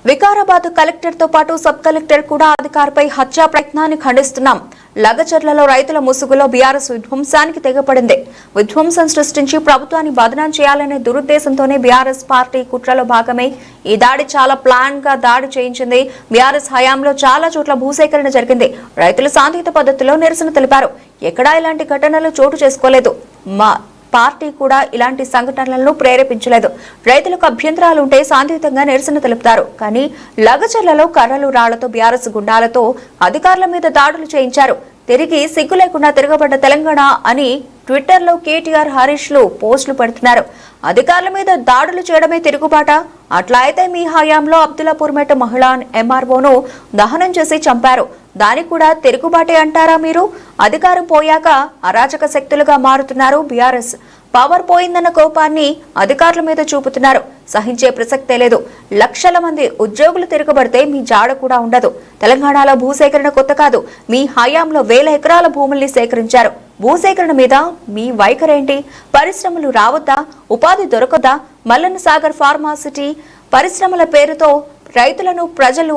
Vikarabad collector తో పాటు sub collector కూడా అధికారిపై హత్యా ప్రయత్నాన్ని ఖండిస్తున్నాం. లగచర్లలో రైతుల ముసుగులో బీఆర్ఎస్ విధ్వంసానికి తెగపడింది. విధ్వంసం సృష్టించి ప్రభుత్వాన్ని బదనాం చేయాలనే దురుద్దేశంతోనే బీఆర్ఎస్ పార్టీ కుట్రలో భాగమే ఈ దాడి. చాలా ప్లాన్ గా దాడి చేయించింది. బీఆర్ఎస్ హయాంలో చాలా చోట్ల భూసేకరణ జరిగింది. రైతులు శాంతియుత పద్ధతిలో నిరసన తెలిపారు. ఎక్కడా ఇలాంటి ఘటనలు చోటు చేసుకోలేదు. పార్టీ కూడా ఇలాంటి సంఘటనలను ప్రేరేపించలేదు. రైతులకు అభ్యంతరాలు ఉంటే శాంతియుతంగా నిరసన తెలుపుతారు. కానీ లగచర్లలో కర్రలు రాళ్లతో బీఆర్ఎస్ గుండాలతో అధికారుల మీద దాడులు చేయించారు. తిరిగి సిగ్గు లేకుండా తిరగబడ్డ తెలంగాణ అని ట్విట్టర్లో కేటీఆర్, హరీష్ లు పోస్టులు పెడుతున్నారు. అధికారుల మీద దాడులు చేయడమే తిరుగుబాట? అట్లా అయితే మీ హయాంలో అబ్దుల్లాపూర్ మెట్ మహిళా ఎంఆర్ఓను దహనం చేసి చంపారు. దానికి కూడా తిరుగుబాటే అంటారా మీరు? అధికారం పోయాక అరాచక శక్తులుగా మారుతున్నారు బీఆర్ఎస్. పవర్ పోయిందన్న కోపాన్ని అధికారుల మీద చూపుతున్నారు. సహించే ప్రసక్తే లేదు. లక్షల మంది ఉద్యోగులు తిరగబడితే మీ జాడ కూడా ఉండదు. తెలంగాణలో భూసేకరణ కొత్త కాదు. మీ హయాంలో 1000 ఎకరాల భూముల్ని సేకరించారు. భూసేకరణ మీద మీ వైఖరేంటి? పరిశ్రమలు రావద్దా? ఉపాధి దొరకద్దా? మల్లన్న సాగర్ ఫార్మాసిటీ పరిశ్రమల పేరుతో రైతులను ప్రజలు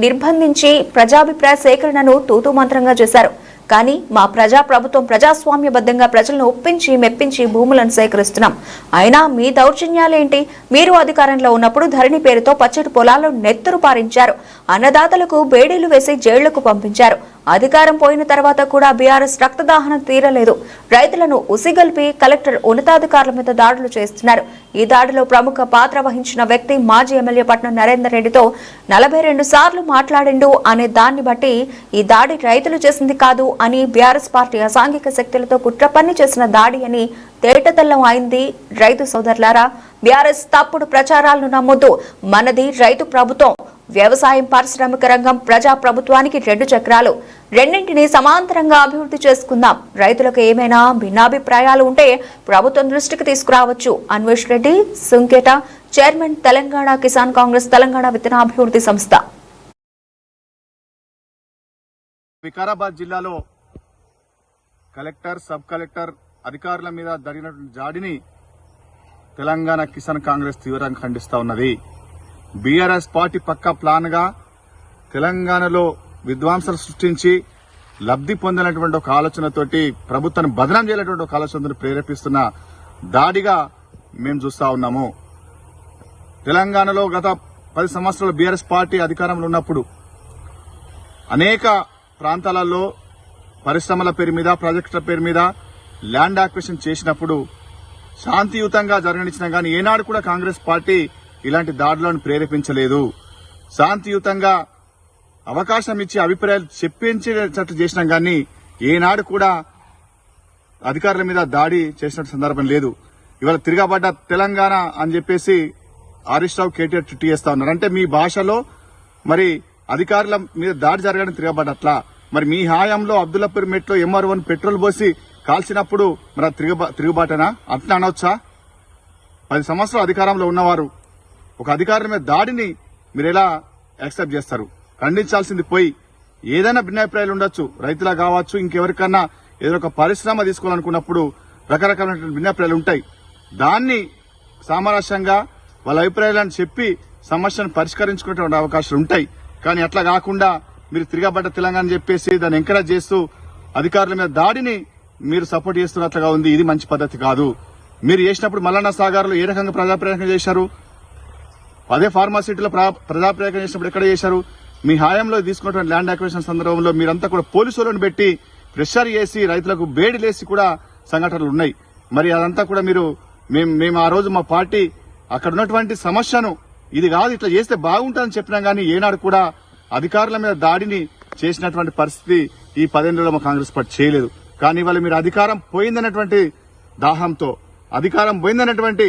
నిర్బంధించి ప్రజాభిప్రాయ సేకరణను తూతూ మంత్రంగా చేశారు. కానీ మా ప్రభుత్వం ప్రజాస్వామ్యబద్ధంగా ప్రజలను ఒప్పించి మెప్పించి భూములను సేకరిస్తున్నాం. అయినా మీ దౌర్జన్యాలేంటి? మీరు అధికారంలో ఉన్నప్పుడు ధరణి పేరుతో పచ్చటి పొలాలను నెత్తురు పారించారు. అన్నదాతలకు బేడీలు వేసి జైళ్లకు పంపించారు. అధికారం పోయిన తర్వాత కూడా బీఆర్ఎస్ రక్తదాహనం తీరలేదు. రైతులను ఉసిగల్పి కలెక్టర్ ఉన్నతాధికారుల మీద దాడులు చేస్తున్నారు. ఈ దాడిలో ప్రముఖ పాత్ర వహించిన వ్యక్తి మాజీ ఎమ్మెల్యే పట్నం నరేందర్ రెడ్డితో 42 సార్లు మాట్లాడిండు అనే దాన్ని బట్టి ఈ దాడి రైతులు చేసింది కాదు అని, బీఆర్ఎస్ పార్టీ అసాంఘిక శక్తులతో కుట్ర పన్ని చేసిన దాడి అని తేటతెల్లం అయింది. రైతు సోదరులారా, బీఆర్ఎస్ తప్పుడు ప్రచారాలను నమ్మొద్దు. మనది రైతు ప్రభుత్వం. వ్యవసాయం, పారిశ్రామిక రంగం, ప్రజా ప్రభుత్వానికి 2 చక్రాలు. రెండింటినీ సమాంతరంగా అభివృద్ధి చేసుకుందాం. రైతులకు ఏమైనా భిన్నాభిప్రాయాలు ఉంటే ప్రభుత్వం దృష్టికి తీసుకురావచ్చు. అన్వేష్ రెడ్డి, సుంకేట, చైర్మన్, తెలంగాణ కిసాన్ కాంగ్రెస్, తెలంగాణ విత్తనాభివృద్ధి సంస్థ. వికారాబాద్ జిల్లాలో కలెక్టర్, సబ్ కలెక్టర్ అధికారుల మీద జరిగినటువంటి దాడిని తెలంగాణ కిసాన్ కాంగ్రెస్ తీవ్రంగా ఖండిస్తా ఉన్నది. బీఆర్ఎస్ పార్టీ పక్కా ప్లాన్ గా తెలంగాణలో విధ్వంసాలు సృష్టించి లబ్ధి పొందినటువంటి ఒక ఆలోచనతోటి ప్రభుత్వాన్ని బదనాం చేయాలటువంటి ఒక ఆలోచనను ప్రేరేపిస్తున్న దాడిగా మేము చూస్తా ఉన్నాము. తెలంగాణలో గత 10 సంవత్సరాలు బీఆర్ఎస్ పార్టీ అధికారంలో ఉన్నప్పుడు అనేక ప్రాంతాలలో పరిశ్రమల పేరు మీద, ప్రాజెక్టుల పేరు మీద ల్యాండ్ అక్విజిషన్ చేసినప్పుడు శాంతియుతంగా జరగనిచ్చినా గానీ ఏనాడు కూడా కాంగ్రెస్ పార్టీ ఇలాంటి దాడులను ప్రేరేపించలేదు. శాంతియుతంగా అవకాశం ఇచ్చి అభిప్రాయాలు చెప్పించేటట్లు చేసినా గానీ ఏనాడు కూడా అధికారుల మీద దాడి చేసిన సందర్భం లేదు. ఇవాళ తిరగబడ్డ తెలంగాణ అని చెప్పేసి హరీష్ రావు, కేటీఆర్ ట్వీట్ చేస్తా ఉన్నారు. అంటే మీ భాషలో మరి అధికారుల మీద దాడి జరగడం తిరగబడ్డట్లా? మరి మీ హయాంలో అబ్దుల్లాపూర్ మెట్లో ఎంఆర్ఓని పెట్రోల్ పోసి కాల్చినప్పుడు మరి తిరుగుబాటనా? అట్లా అనవచ్చా? 10 సంవత్సరాలు అధికారంలో ఉన్నవారు ఒక అధికారుల మీద దాడిని మీరు ఎలా యాక్సెప్ట్ చేస్తారు? ఖండించాల్సింది పోయి ఏదైనా భిన్నాభిప్రాయాలు ఉండొచ్చు, రైతులా కావచ్చు, ఇంకెవరికన్నా ఏదైనా ఒక పరిశ్రమ తీసుకోవాలనుకున్నప్పుడు రకరకాల భిన్నాభిప్రాయాలు ఉంటాయి. దాన్ని సామరస్యంగా వాళ్ళ అభిప్రాయాలను చెప్పి సమస్యను పరిష్కరించుకునే అవకాశాలు ఉంటాయి. కానీ అట్లా కాకుండా మీరు తిరగబడ్డ తెలంగాణ చెప్పేసి దాన్ని ఎంకరేజ్ చేస్తూ అధికారుల మీద దాడిని మీరు సపోర్ట్ చేస్తున్నట్లుగా ఉంది. ఇది మంచి పద్ధతి కాదు. మీరు చేసినప్పుడు మల్లన్న సాగర్ లో ఏ రకంగా ప్రజాప్రయోగం చేశారు? అదే ఫార్మాసిటీలో ప్రజాప్రయోగం చేసినప్పుడు ఎక్కడ చేశారు? మీ హయాంలో తీసుకున్నటువంటి ల్యాండ్ అక్విజిషన్ సందర్భంలో మీరంతా కూడా పోలీసులను పెట్టి ప్రెషర్ చేసి రైతులకు బేడిలేసి కూడా సంఘటనలు ఉన్నాయి. మరి అదంతా కూడా మేము ఆ రోజు మా పార్టీ అక్కడ ఉన్నటువంటి సమస్యను ఇది కాదు ఇట్లా చేస్తే బాగుంటుందని చెప్పినా గానీ ఏనాడు కూడా అధికారుల మీద దాడిని చేసినటువంటి పరిస్థితి ఈ 10 ఏళ్లలో మా కాంగ్రెస్ పార్టీ చేయలేదు. కానీ ఇవాళ మీరు అధికారం పోయిందన్నటువంటి దాహంతో, అధికారం పోయిందన్నటువంటి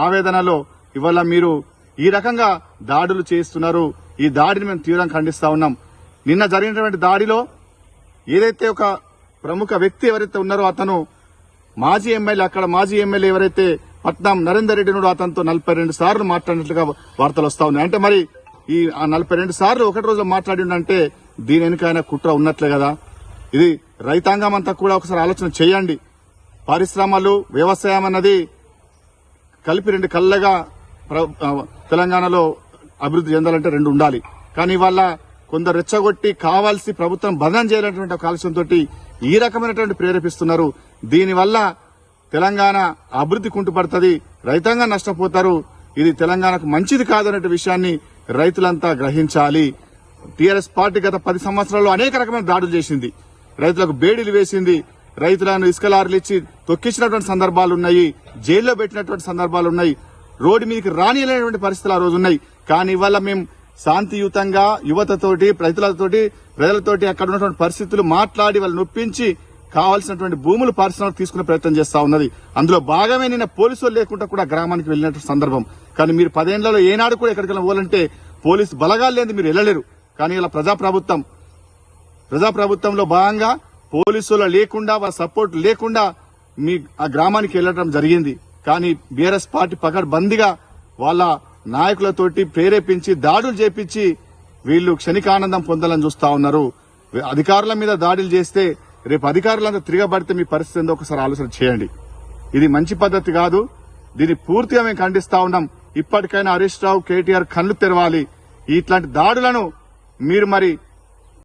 ఆవేదనలో ఇవాళ మీరు ఈ రకంగా దాడులు చేస్తున్నారు. ఈ దాడిని మేము తీవ్రంగా ఖండిస్తా ఉన్నాం. నిన్న జరిగినటువంటి దాడిలో ఏదైతే ఒక ప్రముఖ వ్యక్తి ఎవరైతే ఉన్నారో అతను మాజీ ఎమ్మెల్యే, అక్కడ మాజీ ఎమ్మెల్యే ఎవరైతే పట్నం నరేందర్ రెడ్డి నుండి అతనితో 42 సార్లు మాట్లాడినట్లుగా వార్తలు వస్తా ఉన్నాయి. అంటే మరి ఈ 42 సార్లు ఒకటి రోజులో మాట్లాడిండంటే దీని వెనుకైనా కుట్ర ఉన్నట్లే కదా. ఇది రైతాంగం అంతా కూడా ఒకసారి ఆలోచన చేయండి. పరిశ్రమలు, వ్యవసాయం అన్నది కలిపి 2 కళ్ళగా తెలంగాణలో అభివృద్ధి చెందాలంటే రెండు ఉండాలి. కానీ ఇవాళ కొందరు రెచ్చగొట్టి కావాల్సి ప్రభుత్వం బదనం చేయాలనేటువంటి ఒక ఆలోచనతో ఈ రకమైనటువంటి ప్రేరేపిస్తున్నారు. దీనివల్ల తెలంగాణ అభివృద్ధి కుంటుపడుతుంది, రైతాంగం నష్టపోతారు. ఇది తెలంగాణకు మంచిది కాదనే విషయాన్ని రైతులంతా గ్రహించాలి. టీఆర్ఎస్ పార్టీ గత 10 సంవత్సరాల్లో అనేక రకమైన దాడులు చేసింది, రైతులకు బేడీలు వేసింది, రైతులను ఇసుక లారీలు ఇచ్చి తొక్కించినటువంటి సందర్భాలు ఉన్నాయి, జైల్లో పెట్టినటువంటి సందర్భాలు ఉన్నాయి, రోడ్డు మీదకి రానియలేనటువంటి పరిస్థితులు ఆ రోజు ఉన్నాయి. కానీ ఇవాళ మేము శాంతియుతంగా యువతతోటి ప్రజలతోటి అక్కడ ఉన్నటువంటి పరిస్థితులు మాట్లాడి వాళ్ళు నొప్పించి కావాల్సినటువంటి భూములు పారిశ్రామిక తీసుకునే ప్రయత్నం చేస్తా ఉన్నది. అందులో భాగమే నిన్న పోలీసులు లేకుండా కూడా గ్రామానికి వెళ్ళినటువంటి సందర్భం. కానీ మీరు 10 ఏళ్లలో ఏనాడు కూడా ఎక్కడికైనా పోవాలంటే పోలీసు బలగాలు లేని మీరు వెళ్ళలేరు. కానీ ఇలా ప్రజాప్రభుత్వంలో భాగంగా పోలీసులు లేకుండా వాళ్ళ సపోర్ట్ లేకుండా మీ ఆ గ్రామానికి వెళ్లడం జరిగింది. కానీ బీఆర్ఎస్ పార్టీ పకడ్బందీగా వాళ్ళ నాయకులతోటి ప్రేరేపించి దాడులు చేపించి వీళ్లు క్షణికానందం పొందాలని చూస్తా ఉన్నారు. అధికారుల మీద దాడులు చేస్తే రేపు అధికారులంతా తిరగబడితే మీ పరిస్థితి ఏందో ఒకసారి ఆలోచన చేయండి. ఇది మంచి పద్ధతి కాదు. దీన్ని పూర్తిగా మేము ఖండిస్తా ఉన్నాం. ఇప్పటికైనా హరీష్ రావు, కేటీఆర్ కళ్ళు తెరవాలి. ఇట్లాంటి దాడులను మీరు మరి